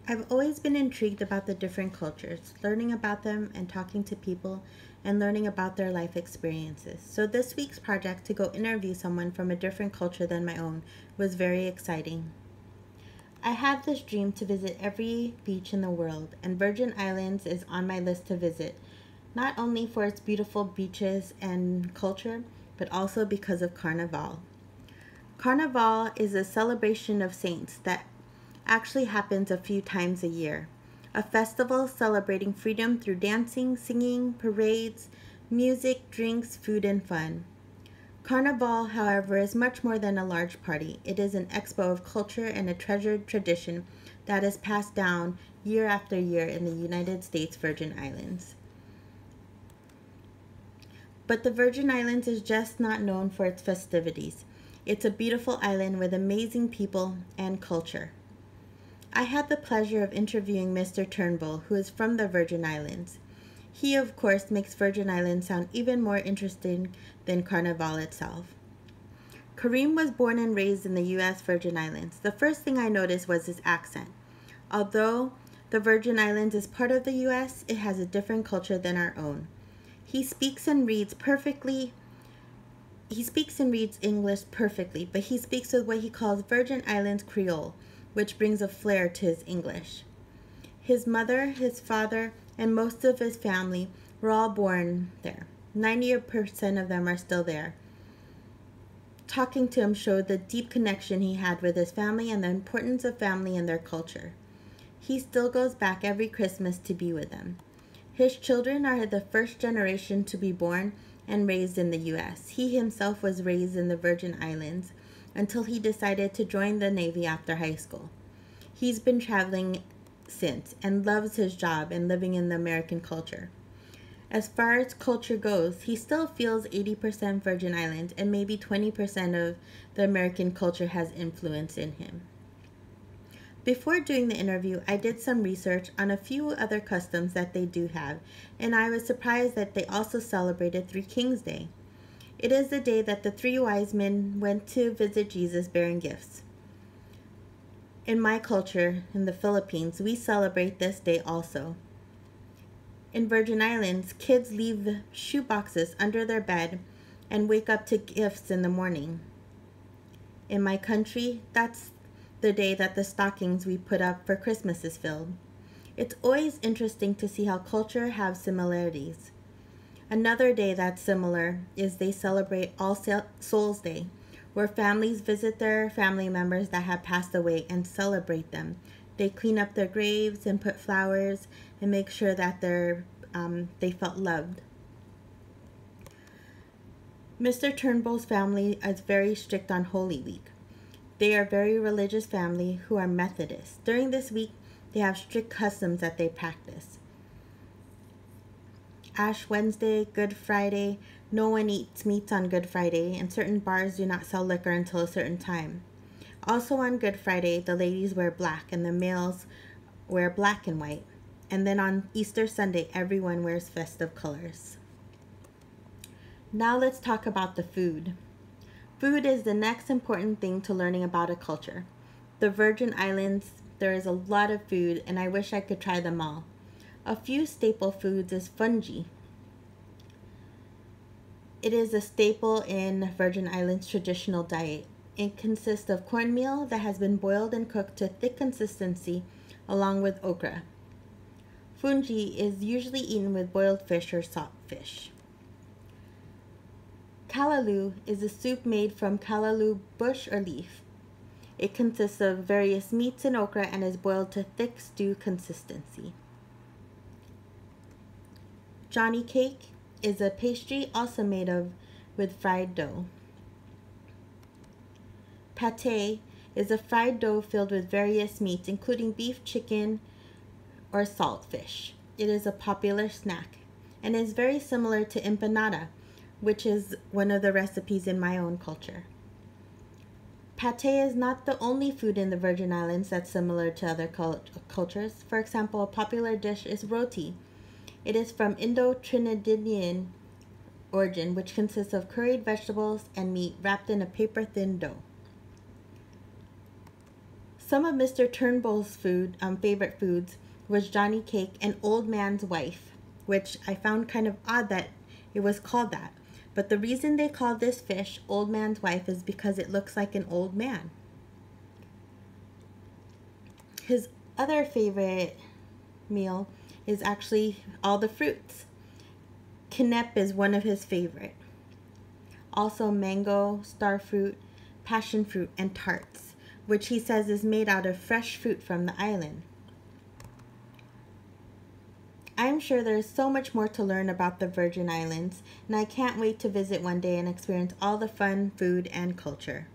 I've always been intrigued about the different cultures, learning about them and talking to people and learning about their life experiences. So, this week's project to go interview someone from a different culture than my own was very exciting. I have this dream to visit every beach in the world, and Virgin Islands is on my list to visit, not only for its beautiful beaches and culture, but also because of Carnival. Carnival is a celebration of saints that actually happens a few times a year. A festival celebrating freedom through dancing, singing, parades, music, drinks, food, and fun. Carnival, however, is much more than a large party. It is an expo of culture and a treasured tradition that is passed down year after year in the United States Virgin Islands. But the Virgin Islands is just not known for its festivities. It's a beautiful island with amazing people and culture. I had the pleasure of interviewing Mr. Turnbull, who is from the Virgin Islands. He, of course, makes Virgin Islands sound even more interesting than Carnival itself. Kareem was born and raised in the U.S. Virgin Islands. The first thing I noticed was his accent. Although the Virgin Islands is part of the U.S., it has a different culture than our own. He speaks and reads perfectly. He speaks and reads English perfectly, but he speaks with what he calls Virgin Islands Creole, which brings a flair to his English. His mother, his father, and most of his family were all born there. 90% of them are still there. Talking to him showed the deep connection he had with his family and the importance of family and their culture. He still goes back every Christmas to be with them. His children are the first generation to be born and raised in the U.S. He himself was raised in the Virgin Islands until he decided to join the Navy after high school. He's been traveling since and loves his job and living in the American culture. As far as culture goes, he still feels 80% Virgin Islands and maybe 20% of the American culture has influence in him. Before doing the interview, I did some research on a few other customs that they do have, and I was surprised that they also celebrated Three Kings Day. It is the day that the three wise men went to visit Jesus bearing gifts. In my culture, in the Philippines, we celebrate this day also. In Virgin Islands, kids leave the shoe boxes under their bed and wake up to gifts in the morning. In my country, that's the day that the stockings we put up for Christmas is filled. It's always interesting to see how culture have similarities. Another day that's similar is they celebrate All Souls Day, where families visit their family members that have passed away and celebrate them. They clean up their graves and put flowers and make sure that they felt loved. Mr. Turnbull's family is very strict on Holy Week. They are a very religious family who are Methodists. During this week, they have strict customs that they practice. Ash Wednesday, Good Friday, no one eats meats on Good Friday, and certain bars do not sell liquor until a certain time. Also on Good Friday, the ladies wear black and the males wear black and white. And then on Easter Sunday, everyone wears festive colors. Now let's talk about the food. Food is the next important thing to learning about a culture. The Virgin Islands, there is a lot of food, and I wish I could try them all. A few staple foods is fungi. It is a staple in Virgin Islands traditional diet. It consists of cornmeal that has been boiled and cooked to thick consistency along with okra. Fungi is usually eaten with boiled fish or salt fish. Callaloo is a soup made from callaloo bush or leaf. It consists of various meats and okra and is boiled to thick stew consistency. Johnny cake is a pastry also made with fried dough. Pate is a fried dough filled with various meats, including beef, chicken, or salt fish. It is a popular snack and is very similar to empanada, which is one of the recipes in my own culture. Pate is not the only food in the Virgin Islands that's similar to other cultures. For example, a popular dish is roti. It is from Indo-Trinidadian origin, which consists of curried vegetables and meat wrapped in a paper-thin dough. Some of Mr. Turnbull's favorite foods was Johnny Cake and Old Man's Wife, which I found kind of odd that it was called that. But the reason they call this fish Old Man's Wife is because it looks like an old man. His other favorite meal is actually all the fruits. Quinep is one of his favorite. Also mango, star fruit, passion fruit, and tarts, which he says is made out of fresh fruit from the island. I'm sure there's so much more to learn about the Virgin Islands, and I can't wait to visit one day and experience all the fun, food, and culture.